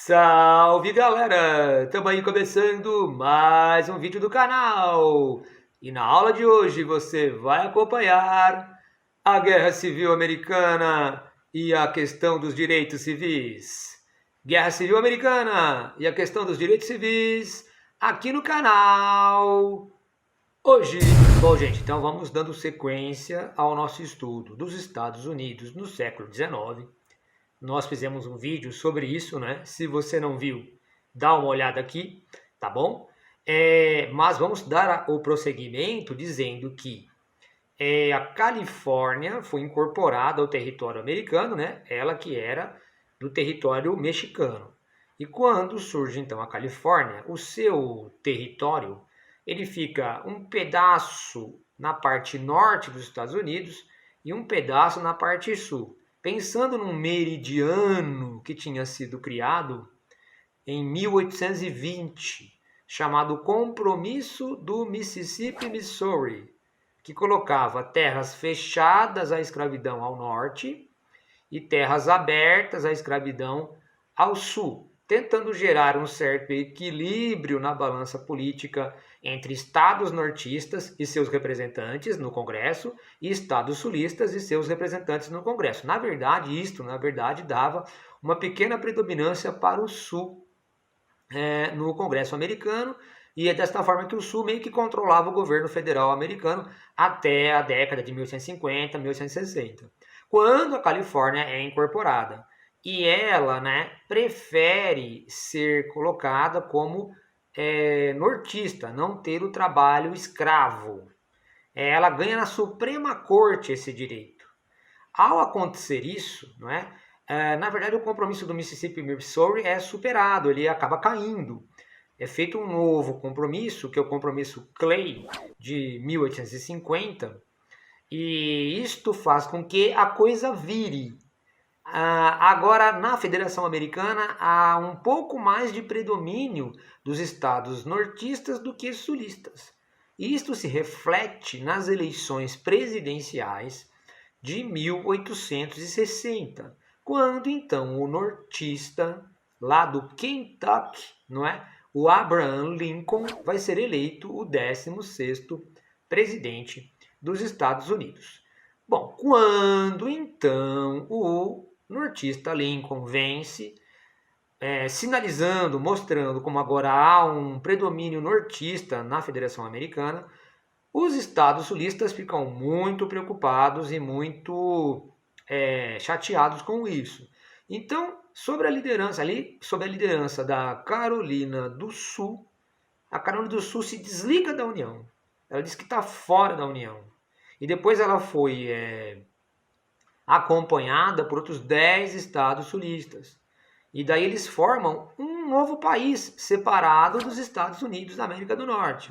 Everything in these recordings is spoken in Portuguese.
Salve galera! Estamos aí começando mais um vídeo do canal. E na aula de hoje você vai acompanhar a Guerra Civil Americana e a questão dos direitos civis. Guerra Civil Americana e a questão dos direitos civis aqui no canal hoje. Bom, gente, então vamos dando sequência ao nosso estudo dos Estados Unidos no século XIX. Nós fizemos um vídeo sobre isso, né? Se você não viu, dá uma olhada aqui, tá bom? Mas vamos dar o prosseguimento dizendo que a Califórnia foi incorporada ao território americano, né? Ela que era do território mexicano. E quando surge então a Califórnia, o seu território, ele fica um pedaço na parte norte dos Estados Unidos e um pedaço na parte sul. Pensando num meridiano que tinha sido criado em 1820, chamado Compromisso do Mississippi-Missouri, que colocava terras fechadas à escravidão ao norte e terras abertas à escravidão ao sul, tentando gerar um certo equilíbrio na balança política entre estados nortistas e seus representantes no Congresso e estados sulistas e seus representantes no Congresso. Na verdade, dava uma pequena predominância para o sul no Congresso americano, e é desta forma que o Sul meio que controlava o governo federal americano até a década de 1850, 1860, quando a Califórnia é incorporada. E ela, prefere ser colocada como nortista, não ter o trabalho escravo. Ela ganha na Suprema Corte esse direito. Ao acontecer isso, na verdade, o compromisso do Mississippi-Missouri é superado, ele acaba caindo. É feito um novo compromisso, que é o compromisso Clay, de 1850, e isto faz com que a coisa vire. Agora, na Federação Americana, há um pouco mais de predomínio dos estados nortistas do que sulistas. Isto se reflete nas eleições presidenciais de 1860, quando então o nortista lá do Kentucky, o Abraham Lincoln, vai ser eleito o 16º presidente dos Estados Unidos. Bom, quando então o nortista Lincoln vence, sinalizando, mostrando como agora há um predomínio nortista na Federação Americana, os estados sulistas ficam muito preocupados e muito chateados com isso. Então, sob a liderança da Carolina do Sul, a Carolina do Sul se desliga da União. Ela diz que está fora da União. E depois ela foi acompanhada por outros 10 estados sulistas. E daí eles formam um novo país separado dos Estados Unidos da América do Norte,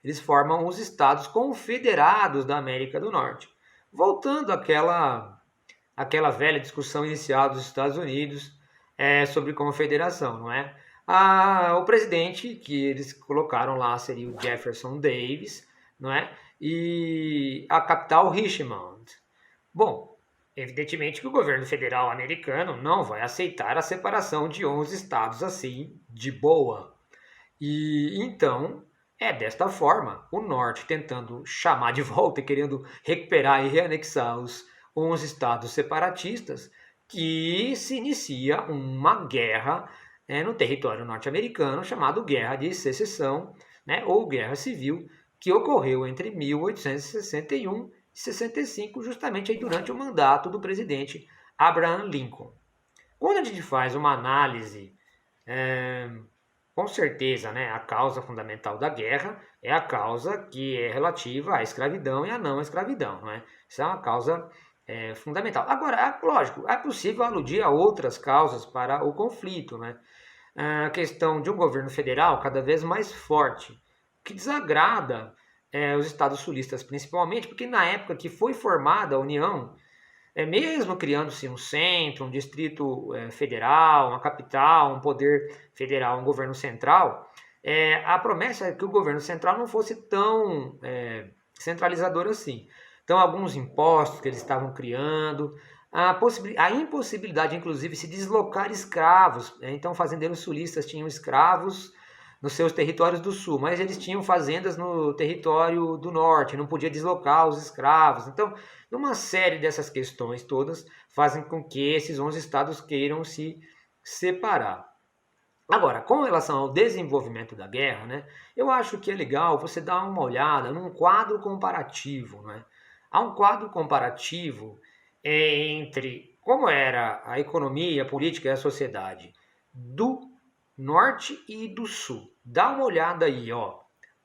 Eles formam os Estados Confederados da América do Norte. Voltando àquela velha discussão inicial dos Estados Unidos sobre confederação, o presidente que eles colocaram lá seria o Jefferson Davis, E a capital Richmond. Bom, evidentemente que o governo federal americano não vai aceitar a separação de 11 estados assim, de boa. E então, é desta forma, o norte tentando chamar de volta e querendo recuperar e reanexar os 11 estados separatistas, que se inicia uma guerra no território norte-americano, chamada Guerra de Secessão, ou Guerra Civil, que ocorreu entre 1861 e 65, justamente aí durante o mandato do presidente Abraham Lincoln. Quando a gente faz uma análise, com certeza, a causa fundamental da guerra é a causa que é relativa à escravidão e à não escravidão, Isso é uma causa fundamental. Agora, lógico, é possível aludir a outras causas para o conflito, A questão de um governo federal cada vez mais forte, que desagrada os estados sulistas principalmente, porque na época que foi formada a União, mesmo criando-se um centro, um distrito federal, uma capital, um poder federal, um governo central, a promessa é que o governo central não fosse tão centralizador assim. Então, alguns impostos que eles estavam criando, a impossibilidade, inclusive, de se deslocar escravos. Então, fazendeiros sulistas tinham escravos nos seus territórios do sul, mas eles tinham fazendas no território do norte, não podia deslocar os escravos. Então, uma série dessas questões todas fazem com que esses 11 estados queiram se separar. Agora, com relação ao desenvolvimento da guerra, né, eu acho que é legal você dar uma olhada num quadro comparativo. Né? Há um quadro comparativo entre como era a economia, a política e a sociedade do norte e do sul. Dá uma olhada aí, ó.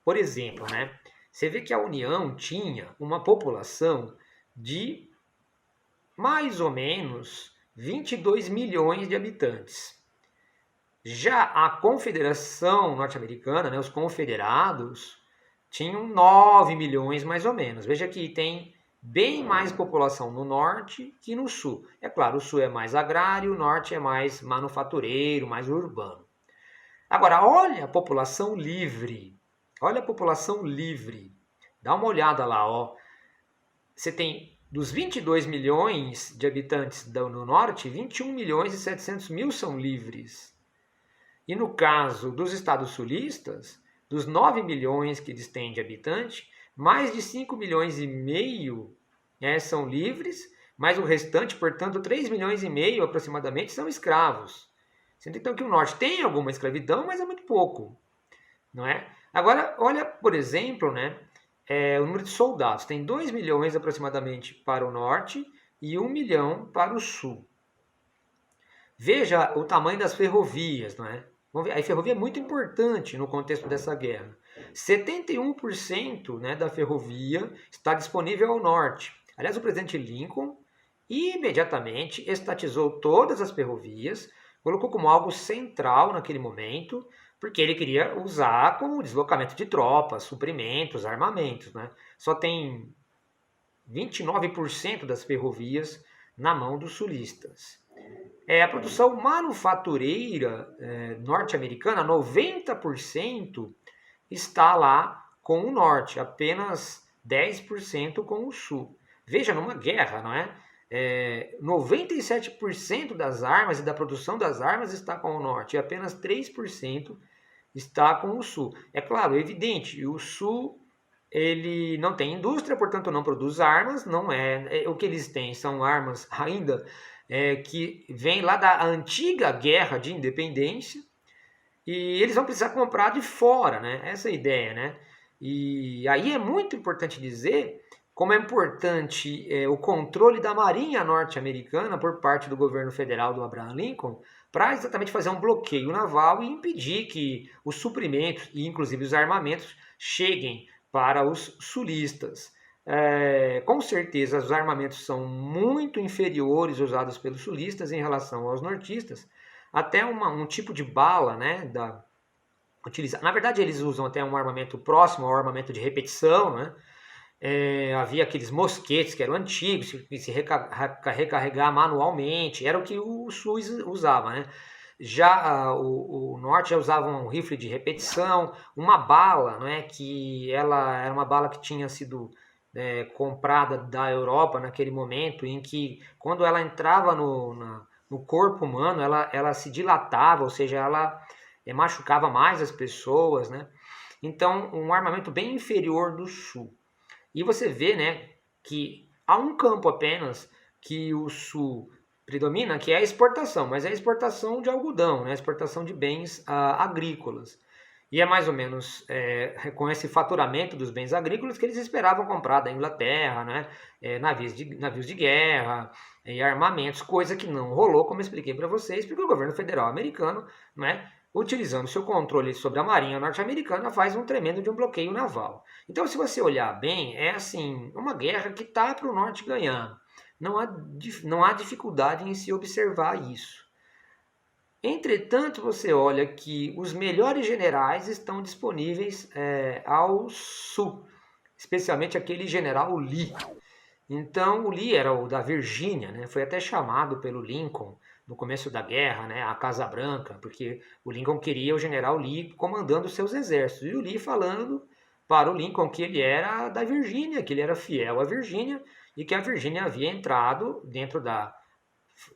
Por exemplo, né, você vê que a União tinha uma população de mais ou menos 22 milhões de habitantes. Já a Confederação Norte-Americana, né, os confederados, tinham 9 milhões mais ou menos. Veja que tem bem mais população no norte que no sul. É claro, o sul é mais agrário, o norte é mais manufatureiro, mais urbano. Agora, olha a população livre. Olha a população livre. Dá uma olhada lá, ó. Você tem dos 22 milhões de habitantes no norte, 21 milhões e 700 mil são livres. E no caso dos estados sulistas, dos 9 milhões que eles têm de habitantes, mais de 5 milhões e meio são livres, mas o restante, portanto, 3 milhões e meio aproximadamente são escravos. Sendo então que o norte tem alguma escravidão, mas é muito pouco. Não é? Agora, olha, por exemplo, né, o número de soldados. Tem 2 milhões aproximadamente para o norte e 1 milhão para o sul. Veja o tamanho das ferrovias, não é? A ferrovia é muito importante no contexto dessa guerra. 71%, né, da ferrovia está disponível ao norte. Aliás, o presidente Lincoln imediatamente estatizou todas as ferrovias, colocou como algo central naquele momento, porque ele queria usar como deslocamento de tropas, suprimentos, armamentos. Né? Só tem 29% das ferrovias na mão dos sulistas. A produção manufatureira norte-americana, 90% está lá com o norte, apenas 10% com o sul. Veja, numa guerra, não é? 97% das armas e da produção das armas está com o norte e apenas 3% está com o sul. É claro, é evidente, o sul ele não tem indústria, portanto não produz armas, não o que eles têm são armas ainda que vêm lá da antiga guerra de independência e eles vão precisar comprar de fora, né? Essa é a ideia, né? E aí é muito importante dizer como é importante o controle da marinha norte-americana por parte do governo federal do Abraham Lincoln para exatamente fazer um bloqueio naval e impedir que os suprimentos e inclusive os armamentos cheguem para os sulistas. Com certeza os armamentos são muito inferiores usados pelos sulistas em relação aos nortistas, até um tipo de bala, né, na verdade eles usam até um armamento próximo ao armamento de repetição, né? Havia aqueles mosquetes que eram antigos, que se recarregar manualmente, era o que o sul usava, né? Já o norte já usava um rifle de repetição, uma bala, né, que ela era uma bala que tinha sido comprada da Europa naquele momento, em que quando ela entrava no corpo humano, ela se dilatava, ou seja, ela machucava mais as pessoas, né? Então, um armamento bem inferior do sul. E você vê, né, que há um campo apenas que o sul predomina, que é a exportação, mas é a exportação de algodão, né, a exportação de bens agrícolas. E é mais ou menos com esse faturamento dos bens agrícolas que eles esperavam comprar da Inglaterra, né, navios de guerra e armamentos, coisa que não rolou, como eu expliquei para vocês, porque o governo federal americano, né, utilizando seu controle sobre a marinha norte-americana, faz um tremendo de um bloqueio naval. Então, se você olhar bem, é assim, uma guerra que está para o norte ganhar. Não há dificuldade em se observar isso. Entretanto, você olha que os melhores generais estão disponíveis ao sul, especialmente aquele general Lee. Então, o Lee era o da Virgínia, né? Foi até chamado pelo Lincoln no começo da guerra, né, a Casa Branca, porque o Lincoln queria o general Lee comandando seus exércitos. E o Lee falando para o Lincoln que ele era da Virgínia, que ele era fiel à Virgínia e que a Virgínia havia entrado dentro da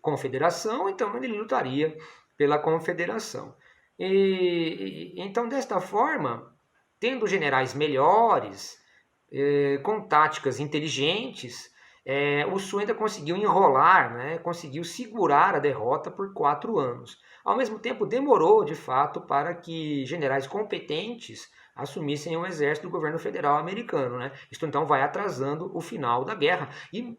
Confederação, então ele lutaria pela Confederação. Então, desta forma, tendo generais melhores, com táticas inteligentes, o Sul ainda conseguiu enrolar, né, conseguiu segurar a derrota por 4 anos. Ao mesmo tempo, demorou, de fato, para que generais competentes assumissem o exército do governo federal americano. Né? Isto, então, vai atrasando o final da guerra e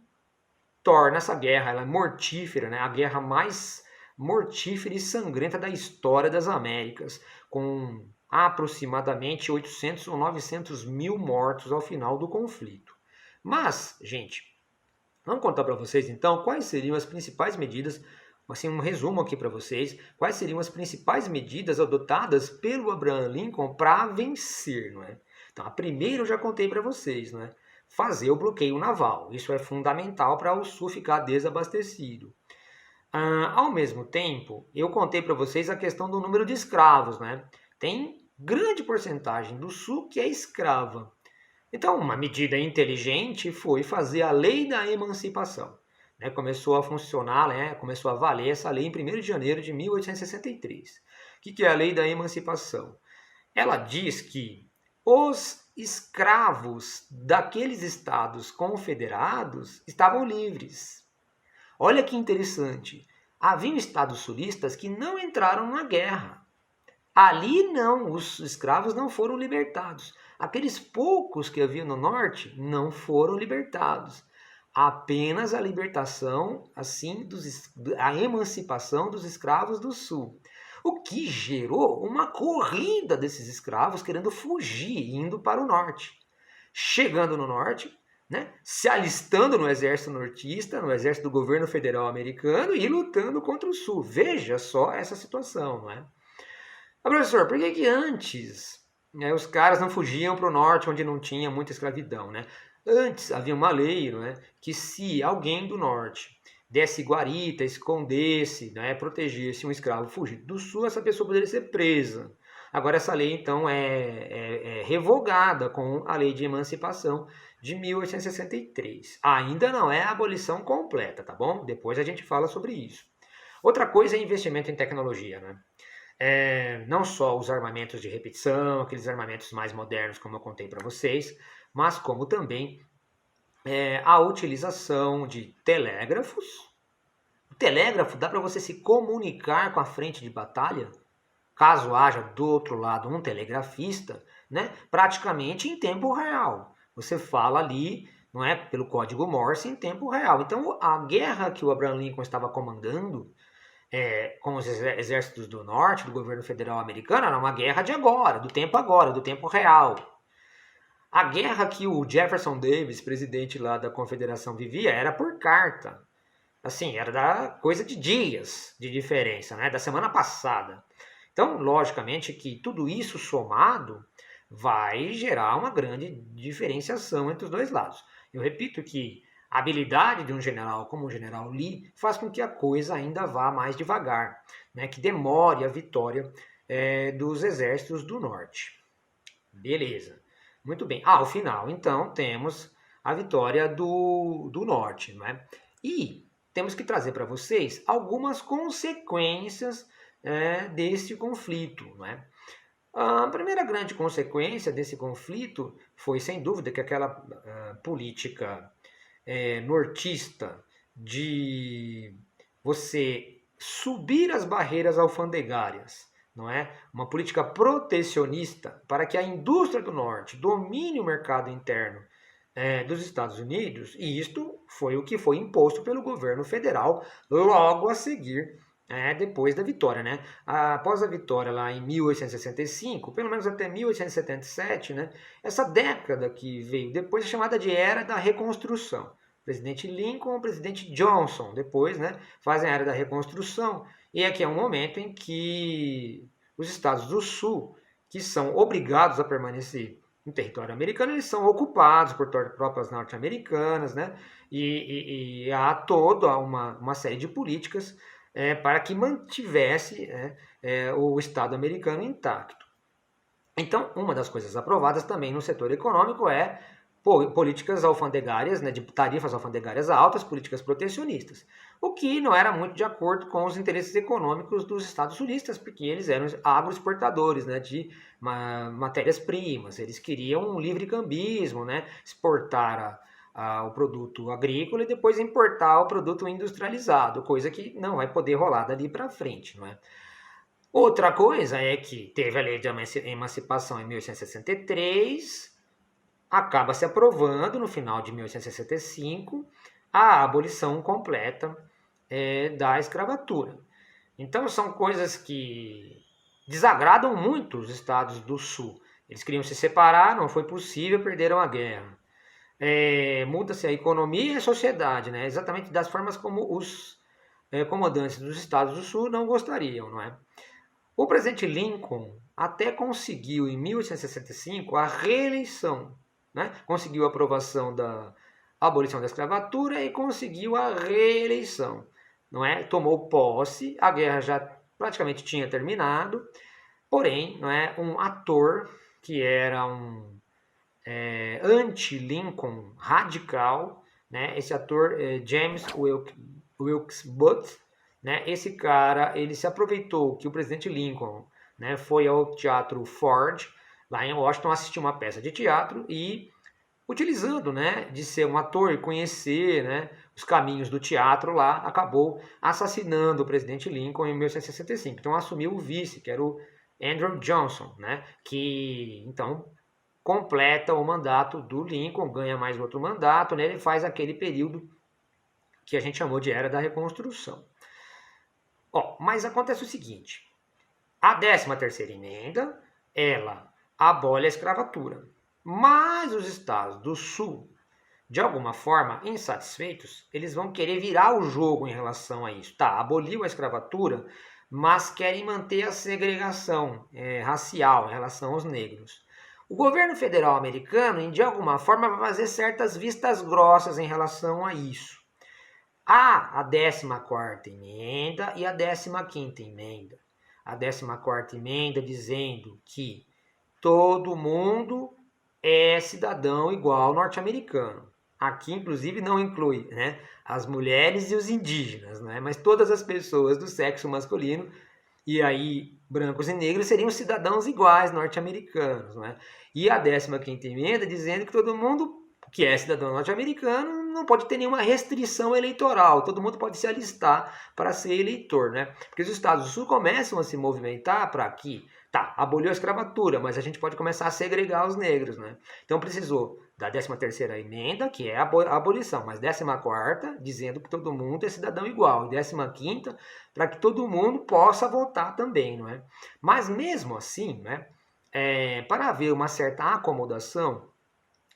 torna essa guerra ela mortífera, né? A guerra mais mortífera e sangrenta da história das Américas, com aproximadamente 800 ou 900 mil mortos ao final do conflito. Mas, gente, vamos contar para vocês então quais seriam as principais medidas, assim um resumo aqui para vocês, quais seriam as principais medidas adotadas pelo Abraham Lincoln para vencer, não é? Então, a primeira eu já contei para vocês, não é? Fazer o bloqueio naval. Isso é fundamental para o Sul ficar desabastecido. Ao mesmo tempo, eu contei para vocês a questão do número de escravos, né? Tem grande porcentagem do Sul que é escrava. Então, uma medida inteligente foi fazer a lei da emancipação. Né? Começou a funcionar, né? Começou a valer essa lei em 1º de janeiro de 1863. O que é a lei da emancipação? Ela diz que os escravos daqueles estados confederados estavam livres. Olha que interessante. Haviam estados sulistas que não entraram na guerra. Ali não, os escravos não foram libertados. Aqueles poucos que haviam no norte não foram libertados. Apenas a libertação, assim, a emancipação dos escravos do sul. O que gerou uma corrida desses escravos querendo fugir, indo para o norte. Chegando no norte, né, se alistando no exército nortista, no exército do governo federal americano e lutando contra o sul. Veja só essa situação, não é? Mas, professor, por que antes, né, os caras não fugiam para o norte onde não tinha muita escravidão, né? Antes havia uma lei, não é, que se alguém do norte desse guarita, escondesse, né, protegesse um escravo fugido do sul, essa pessoa poderia ser presa. Agora essa lei então é revogada com a lei de emancipação de 1863. Ainda não é a abolição completa, tá bom? Depois a gente fala sobre isso. Outra coisa é investimento em tecnologia, né? Não só os armamentos de repetição, aqueles armamentos mais modernos, como eu contei para vocês, mas como também a utilização de telégrafos. O telégrafo dá para você se comunicar com a frente de batalha, caso haja do outro lado um telegrafista, né, praticamente em tempo real. Você fala ali, não é, pelo código Morse em tempo real. Então, a guerra que o Abraham Lincoln estava comandando com os exércitos do norte, do governo federal americano, era uma guerra de agora, do tempo real. A guerra que o Jefferson Davis, presidente lá da Confederação, vivia era por carta. Assim, era da coisa de dias de diferença, né? Da semana passada. Então, logicamente que tudo isso somado vai gerar uma grande diferenciação entre os dois lados. Eu repito que a habilidade de um general como o general Lee faz com que a coisa ainda vá mais devagar, né? Que demore a vitória dos exércitos do norte. Beleza. Muito bem. Ao final, então, temos a vitória do norte, não é? E temos que trazer para vocês algumas consequências desse conflito, não é? A primeira grande consequência desse conflito foi, sem dúvida, que aquela política nortista de você subir as barreiras alfandegárias, não é? Uma política protecionista para que a indústria do norte domine o mercado interno dos Estados Unidos, e isto foi o que foi imposto pelo governo federal logo a seguir, depois da vitória, né? Após a vitória lá em 1865, pelo menos até 1877, né? Essa década que veio depois é chamada de Era da Reconstrução. O presidente Lincoln, o presidente Johnson, depois, né, fazem a Era da Reconstrução, e aqui é um momento em que os estados do Sul, que são obrigados a permanecer no território americano, eles são ocupados por tropas norte-americanas, né? E há toda uma série de políticas para que mantivesse o Estado americano intacto. Então, uma das coisas aprovadas também no setor econômico é políticas alfandegárias, né, de tarifas alfandegárias altas, políticas protecionistas, o que não era muito de acordo com os interesses econômicos dos estados sulistas, porque eles eram agroexportadores, né, de matérias-primas, eles queriam um livre cambismo, né, exportar o produto agrícola e depois importar o produto industrializado, coisa que não vai poder rolar dali para frente, não é? Outra coisa é que teve a lei de emancipação em 1863, acaba se aprovando no final de 1865 a abolição completa da escravatura. Então são coisas que desagradam muito os estados do sul. Eles queriam se separar, não foi possível, perderam a guerra. Muda-se a economia e a sociedade, né? Exatamente das formas como os comandantes dos estados do sul não gostariam, não é? O presidente Lincoln até conseguiu em 1865 a reeleição, né? Conseguiu a aprovação da abolição da escravatura e conseguiu a reeleição, não é? Tomou posse, a guerra já praticamente tinha terminado, porém, não é, um ator que era um anti-Lincoln radical, né? Esse ator James Wilkes Booth, né? Esse cara, ele se aproveitou que o presidente Lincoln, né, foi ao Teatro Ford, lá em Washington, assistir uma peça de teatro e, utilizando, né, de ser um ator e conhecer, né, os caminhos do teatro lá, acabou assassinando o presidente Lincoln em 1865. Então assumiu o vice, que era o Andrew Johnson, né, que então completa o mandato do Lincoln, ganha mais outro mandato, né, ele faz aquele período que a gente chamou de Era da Reconstrução. Mas acontece o seguinte, a 13ª emenda, ela abole a escravatura, mas os estados do sul, de alguma forma, insatisfeitos, eles vão querer virar o jogo em relação a isso. Tá, aboliu a escravatura, mas querem manter a segregação racial em relação aos negros. O governo federal americano, de alguma forma, vai fazer certas vistas grossas em relação a isso. Há a 14ª emenda e a 15ª emenda. A 14ª emenda dizendo que todo mundo é cidadão igual norte-americano. Aqui, inclusive, não inclui, né, as mulheres e os indígenas, né, mas todas as pessoas do sexo masculino, e aí brancos e negros, seriam cidadãos iguais norte-americanos. Né? E a 15ª emenda dizendo que todo mundo que é cidadão norte-americano não pode ter nenhuma restrição eleitoral, todo mundo pode se alistar para ser eleitor, né? Porque os estados do sul começam a se movimentar para que, tá, aboliu a escravatura, mas a gente pode começar a segregar os negros, né? Então precisou da 13ª emenda, que é a abolição, mas 14ª, dizendo que todo mundo é cidadão igual, e 15ª, para que todo mundo possa votar também, não é? Mas mesmo assim, né, para haver uma certa acomodação,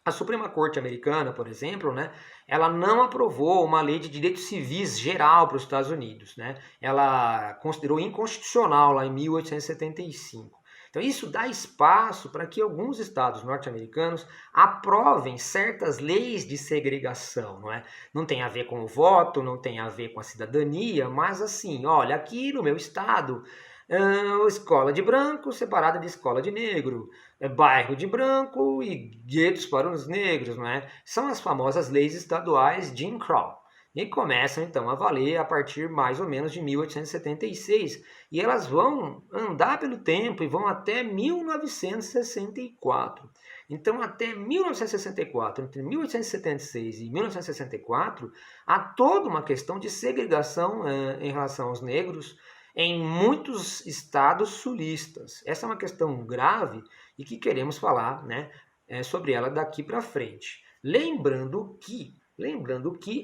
a Suprema Corte americana, por exemplo, né, ela não aprovou uma lei de direitos civis geral para os Estados Unidos. Né? Ela considerou inconstitucional lá em 1875. Então isso dá espaço para que alguns estados norte-americanos aprovem certas leis de segregação. Não é? Não tem a ver com o voto, não tem a ver com a cidadania, mas assim, olha, aqui no meu estado, escola de branco separada de escola de negro, bairro de branco e guetos para os negros, não é? São as famosas leis estaduais Jim Crow. E começam então a valer a partir mais ou menos de 1876. E elas vão andar pelo tempo e vão até 1964. Então, até 1964, entre 1876 e 1964, há toda uma questão de segregação em relação aos negros em muitos estados sulistas. Essa é uma questão grave e que queremos falar, né, sobre ela daqui para frente. Lembrando que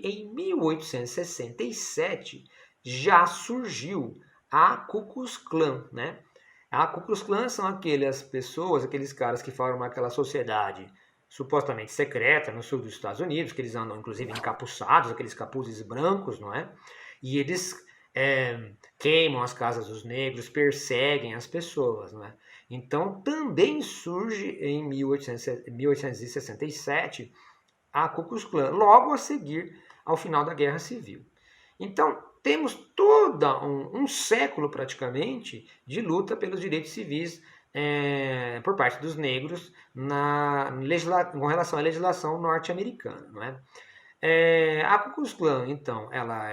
em 1867 já surgiu a Ku Klux Klan, né? A Ku Klux Klan são aquelas pessoas, aqueles caras que formam aquela sociedade supostamente secreta no sul dos Estados Unidos, que eles andam inclusive encapuçados, aqueles capuzes brancos, não é? E eles queimam as casas dos negros, perseguem as pessoas, não é? Então também surge em 1867 a Ku Klux Klan, logo a seguir ao final da Guerra Civil. Então temos todo um século praticamente de luta pelos direitos civis por parte dos negros com relação à legislação norte-americana, não é? A Ku Klux Klan, então, ela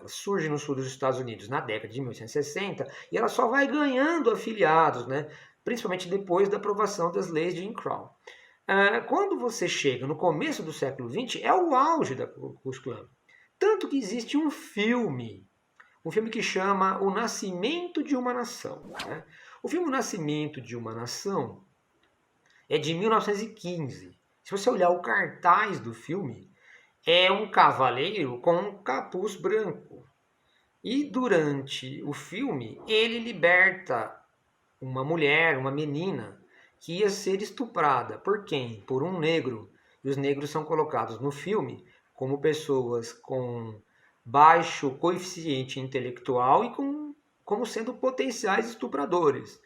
surge no sul dos Estados Unidos na década de 1860 e ela só vai ganhando afiliados, né? Principalmente depois da aprovação das leis de Jim Crow. Quando você chega no começo do século XX, é o auge da Ku Klux Klan. Tanto que existe um filme que chama O Nascimento de uma Nação. Né? O filme O Nascimento de uma Nação é de 1915. Se você olhar o cartaz do filme, é um cavaleiro com um capuz branco. E durante o filme, ele liberta uma mulher, uma menina, que ia ser estuprada. Por quem? Por um negro. E os negros são colocados no filme como pessoas com baixo coeficiente intelectual e como sendo potenciais estupradores.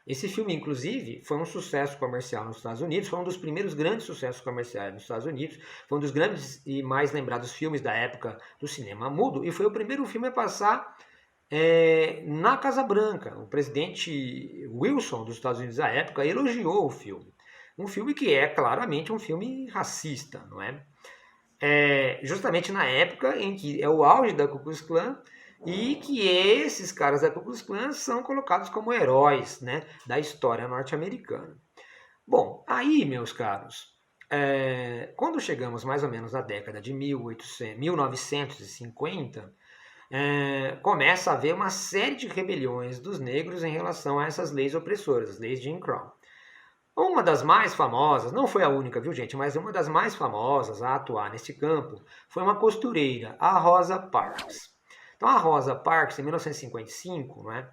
Esse filme, inclusive, foi um sucesso comercial nos Estados Unidos, foi um dos primeiros grandes sucessos comerciais nos Estados Unidos, foi um dos grandes e mais lembrados filmes da época do cinema mudo, e foi o primeiro filme a passar na Casa Branca. O presidente Wilson dos Estados Unidos à época elogiou o filme. Um filme que é claramente um filme racista, não é? Justamente na época em que é o auge da Ku Klux Klan e que esses caras da Ku Klux Klan são colocados como heróis, né, da história norte-americana. Bom, aí, meus caros, quando chegamos mais ou menos na década de 1950, começa a haver uma série de rebeliões dos negros em relação a essas leis opressoras, as leis de Jim Crow. Uma das mais famosas, não foi a única, viu gente, mas uma das mais famosas a atuar nesse campo foi uma costureira, a Rosa Parks. Então a Rosa Parks, em 1955, né,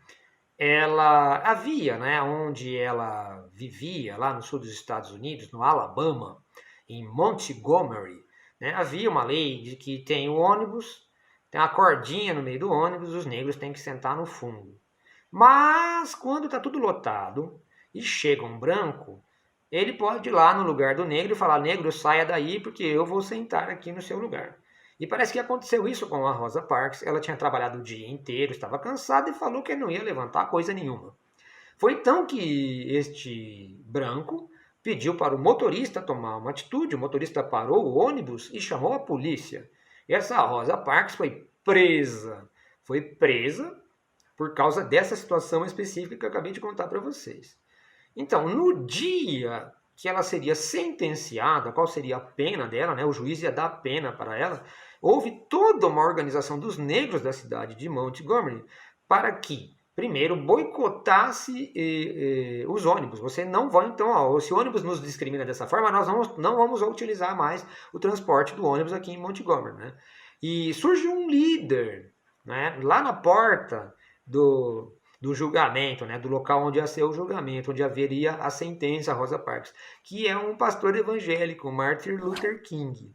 ela havia, né, onde ela vivia, lá no sul dos Estados Unidos, no Alabama, em Montgomery, né, havia uma lei de que tem o ônibus, tem uma cordinha no meio do ônibus, os negros têm que sentar no fundo. Mas quando está tudo lotado e chega um branco, ele pode ir lá no lugar do negro e falar: negro, saia daí porque eu vou sentar aqui no seu lugar. E parece que aconteceu isso com a Rosa Parks. Ela tinha trabalhado o dia inteiro, estava cansada e falou que não ia levantar coisa nenhuma. Foi então que este branco pediu para o motorista tomar uma atitude. O motorista parou o ônibus e chamou a polícia. E essa Rosa Parks foi presa. Foi presa por causa dessa situação específica que eu acabei de contar para vocês. Então, no dia que ela seria sentenciada, qual seria a pena dela, né? O juiz ia dar a pena para ela, houve toda uma organização dos negros da cidade de Montgomery para que, primeiro, boicotasse os ônibus. Você não vai, então, se o ônibus nos discrimina dessa forma, nós não vamos utilizar mais o transporte do ônibus aqui em Montgomery. Né? E surge um líder, né, lá na porta do julgamento, né, do local onde ia ser o julgamento, onde haveria a sentença, Rosa Parks, que é um pastor evangélico, Martin Luther King.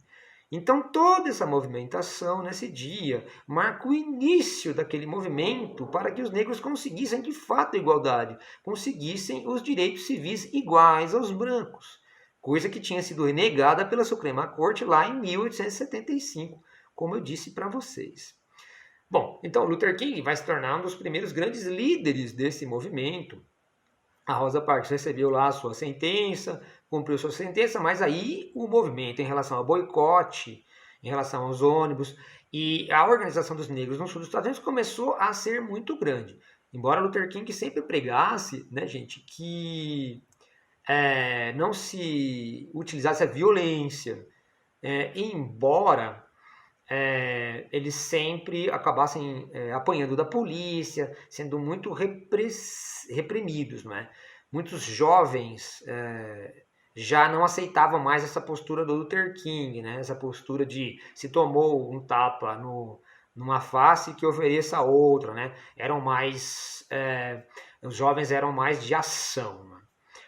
Então toda essa movimentação nesse dia marca o início daquele movimento para que os negros conseguissem de fato a igualdade, conseguissem os direitos civis iguais aos brancos, coisa que tinha sido renegada pela Suprema Corte lá em 1875, como eu disse para vocês. Bom, então Luther King vai se tornar um dos primeiros grandes líderes desse movimento. A Rosa Parks recebeu lá a sua sentença, cumpriu sua sentença, mas aí o movimento em relação ao boicote, em relação aos ônibus e a organização dos negros no sul dos Estados Unidos começou a ser muito grande. Embora Luther King sempre pregasse, né, gente, que não se utilizasse a violência, embora eles sempre acabassem apanhando da polícia, sendo muito reprimidos. Não é? Muitos jovens já não aceitavam mais essa postura do Luther King, né? Essa postura de se tomou um tapa numa face que ofereça outra. Né? Os jovens eram mais de ação. Né?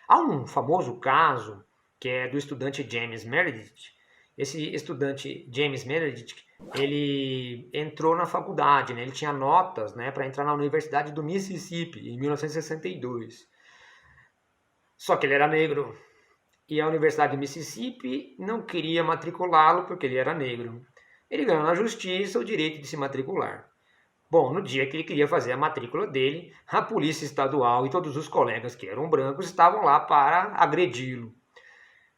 Há um famoso caso que é do estudante James Meredith. Esse estudante James Meredith, ele entrou na faculdade, né? Ele tinha notas, né, para entrar na Universidade do Mississippi em 1962. Só que ele era negro e a Universidade do Mississippi não queria matriculá-lo porque ele era negro. Ele ganhou na justiça o direito de se matricular. Bom, no dia que ele queria fazer a matrícula dele, a polícia estadual e todos os colegas que eram brancos estavam lá para agredi-lo.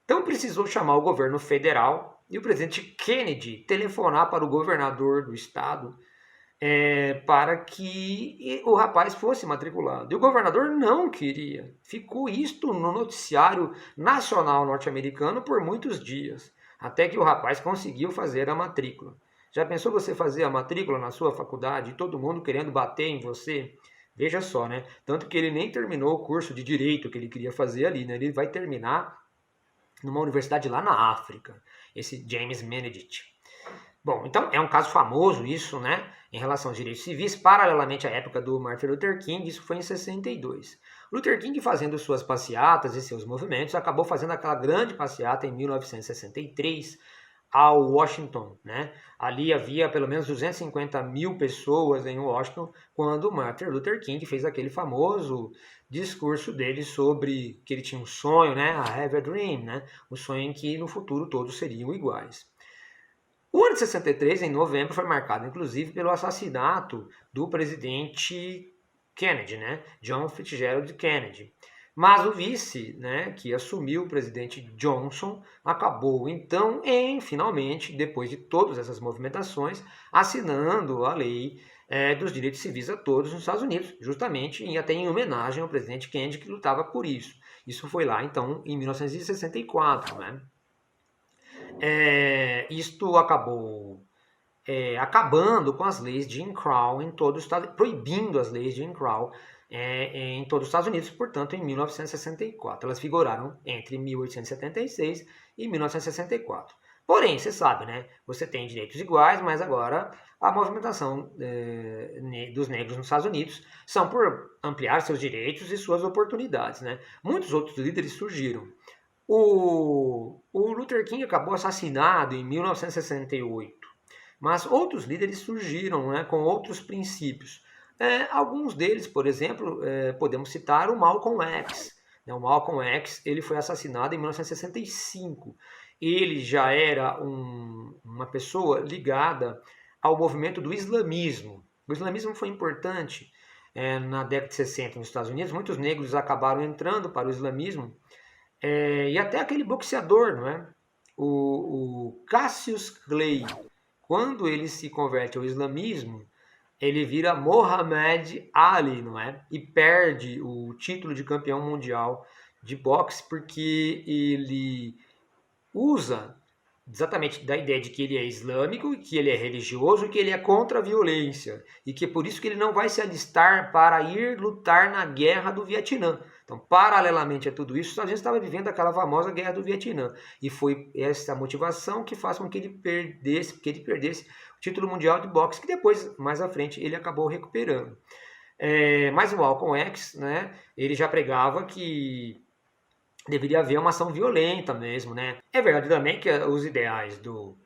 Então precisou chamar o governo federal e o presidente Kennedy telefonar para o governador do estado para que o rapaz fosse matriculado. E o governador não queria. Ficou isto no noticiário nacional norte-americano por muitos dias, até que o rapaz conseguiu fazer a matrícula. Já pensou você fazer a matrícula na sua faculdade e todo mundo querendo bater em você? Veja só, né? Tanto que ele nem terminou o curso de direito que ele queria fazer ali, né? Ele vai terminar numa universidade lá na África, esse James Meredith. Bom, então é um caso famoso isso, né, em relação aos direitos civis, paralelamente à época do Martin Luther King, isso foi em 62. Luther King, fazendo suas passeatas e seus movimentos, acabou fazendo aquela grande passeata em 1963 ao Washington, né? Ali havia pelo menos 250 mil pessoas em Washington quando Martin Luther King fez aquele famoso discurso dele sobre que ele tinha um sonho, né? I have a dream, né? O sonho em que no futuro todos seriam iguais. O ano de 63, em novembro, foi marcado inclusive pelo assassinato do presidente Kennedy, né? John Fitzgerald Kennedy. Mas o vice, né, que assumiu o presidente Johnson, acabou então finalmente, depois de todas essas movimentações, assinando a lei dos direitos civis a todos nos Estados Unidos, justamente e até em homenagem ao presidente Kennedy que lutava por isso. Isso foi lá então em 1964, né? Isto acabou acabando com as leis de Jim Crow em todo o estado, proibindo as leis de Jim Crow em todos os Estados Unidos, portanto, em 1964. Elas vigoraram entre 1876 e 1964. Porém, você sabe, né? Você tem direitos iguais, mas agora a movimentação dos negros nos Estados Unidos são por ampliar seus direitos e suas oportunidades, né? Muitos outros líderes surgiram. O Luther King acabou assassinado em 1968, mas outros líderes surgiram, né, com outros princípios. Alguns deles, por exemplo, podemos citar o Malcolm X. O Malcolm X ele foi assassinado em 1965. Ele já era uma pessoa ligada ao movimento do islamismo. O islamismo foi importante na década de 60 nos Estados Unidos. Muitos negros acabaram entrando para o islamismo. E até aquele boxeador, não é? O Cassius Clay, quando ele se converte ao islamismo, ele vira Muhammad Ali, não é? E perde o título de campeão mundial de boxe porque ele usa exatamente da ideia de que ele é islâmico, que ele é religioso, que ele é contra a violência e que é por isso que ele não vai se alistar para ir lutar na guerra do Vietnã. Então, paralelamente a tudo isso, a gente estava vivendo aquela famosa guerra do Vietnã e foi essa motivação que faz com que ele perdesse o título mundial de boxe, que depois, mais à frente, ele acabou recuperando. Mas o Malcolm X, né, ele já pregava que deveria haver uma ação violenta mesmo, né? É verdade também que os ideais do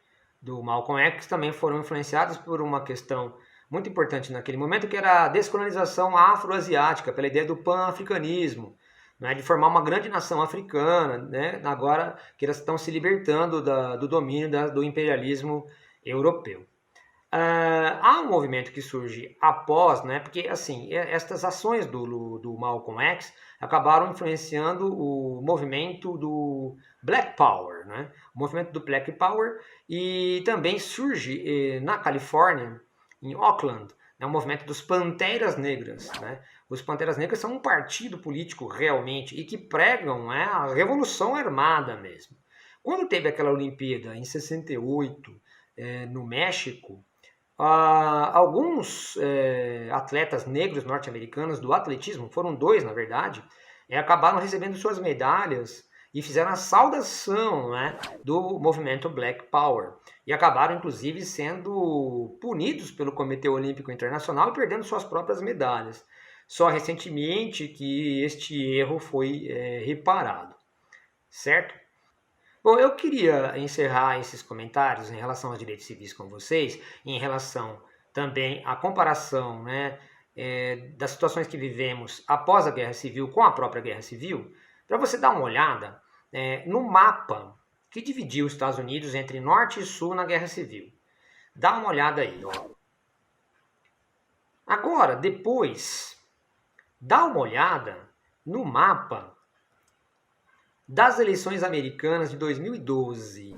Malcolm X também foram influenciados por uma questão muito importante naquele momento, que era a descolonização afroasiática, pela ideia do pan-africanismo, né? De formar uma grande nação africana, né? Agora que elas estão se libertando do domínio do imperialismo europeu. Há um movimento que surge após, né, porque assim, estas ações do Malcolm X acabaram influenciando o movimento do Black Power, né, o movimento do Black Power, e também surge na Califórnia, em Oakland, né, o movimento dos Panteras Negras. Né. Os Panteras Negras são um partido político realmente e que pregam a revolução armada mesmo. Quando teve aquela Olimpíada em 68 no México, alguns atletas negros norte-americanos do atletismo, foram dois na verdade, acabaram recebendo suas medalhas e fizeram a saudação, né, do movimento Black Power. E acabaram inclusive sendo punidos pelo Comitê Olímpico Internacional e perdendo suas próprias medalhas. Só recentemente que este erro foi reparado, certo? Bom, eu queria encerrar esses comentários em relação aos direitos civis com vocês, em relação também à comparação, né, das situações que vivemos após a Guerra Civil com a própria Guerra Civil, para você dar uma olhada no mapa que dividiu os Estados Unidos entre Norte e Sul na Guerra Civil. Dá uma olhada aí, ó. Agora, depois, dá uma olhada no mapa das eleições americanas de 2012,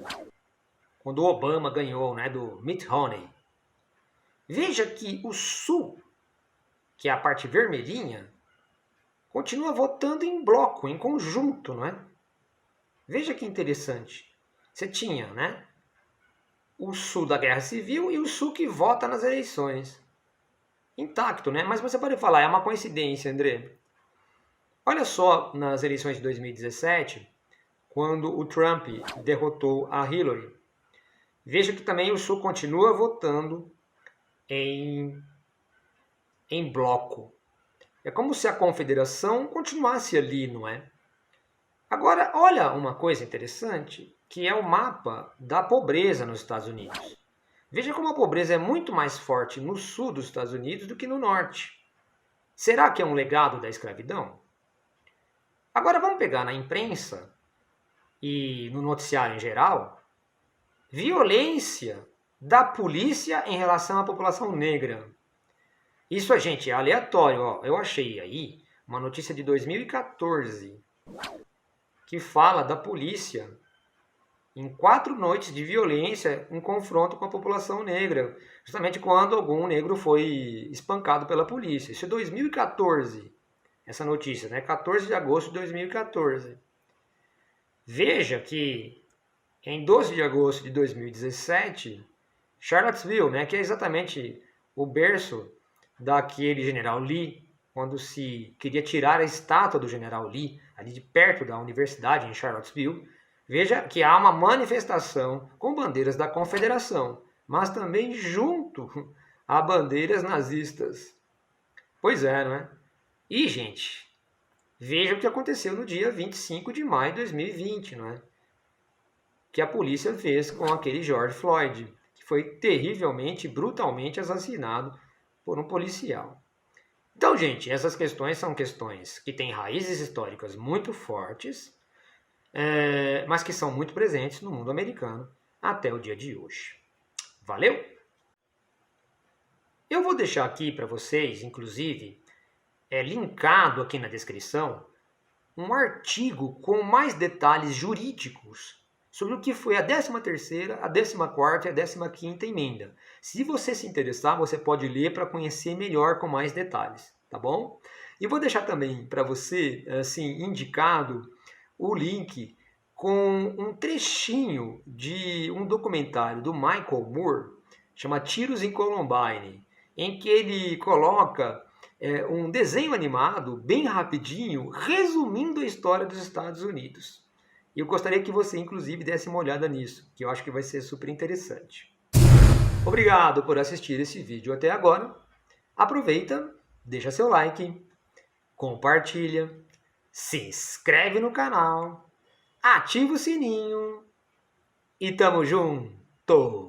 quando o Obama ganhou, né, do Mitt Romney. Veja que o Sul, que é a parte vermelhinha, continua votando em bloco, em conjunto, não é? Veja que interessante. Você tinha, né, o Sul da Guerra Civil e o Sul que vota nas eleições. Intacto, né? Mas você pode falar, é uma coincidência, André. Olha só nas eleições de 2017, quando o Trump derrotou a Hillary. Veja que também o Sul continua votando em bloco. É como se a confederação continuasse ali, não é? Agora, olha uma coisa interessante, que é o mapa da pobreza nos Estados Unidos. Veja como a pobreza é muito mais forte no sul dos Estados Unidos do que no norte. Será que é um legado da escravidão? Agora vamos pegar na imprensa e no noticiário em geral, violência da polícia em relação à população negra. Isso, gente, é aleatório. Ó. Eu achei aí uma notícia de 2014 que fala da polícia em 4 noites de violência em confronto com a população negra, justamente quando algum negro foi espancado pela polícia. Isso é 2014, essa notícia, né? 14 de agosto de 2014. Veja que em 12 de agosto de 2017, Charlottesville, né, que é exatamente o berço daquele general Lee, quando se queria tirar a estátua do general Lee, ali de perto da universidade em Charlottesville, veja que há uma manifestação com bandeiras da Confederação, mas também junto a bandeiras nazistas. Pois é, não é? E, gente, veja o que aconteceu no dia 25 de maio de 2020, não é? Que a polícia fez com aquele George Floyd, que foi terrivelmente, brutalmente assassinado por um policial. Então, gente, essas questões são questões que têm raízes históricas muito fortes, mas que são muito presentes no mundo americano até o dia de hoje. Valeu? Eu vou deixar aqui para vocês, inclusive, linkado aqui na descrição, um artigo com mais detalhes jurídicos sobre o que foi a 13ª, a 14ª e a 15ª emenda. Se você se interessar, você pode ler para conhecer melhor com mais detalhes, tá bom? E vou deixar também para você, assim, indicado o link com um trechinho de um documentário do Michael Moore, chama Tiros em Columbine, em que ele coloca um desenho animado, bem rapidinho, resumindo a história dos Estados Unidos. E eu gostaria que você, inclusive, desse uma olhada nisso, que eu acho que vai ser super interessante. Obrigado por assistir esse vídeo até agora. Aproveita, deixa seu like, compartilha, se inscreve no canal, ativa o sininho e tamo junto!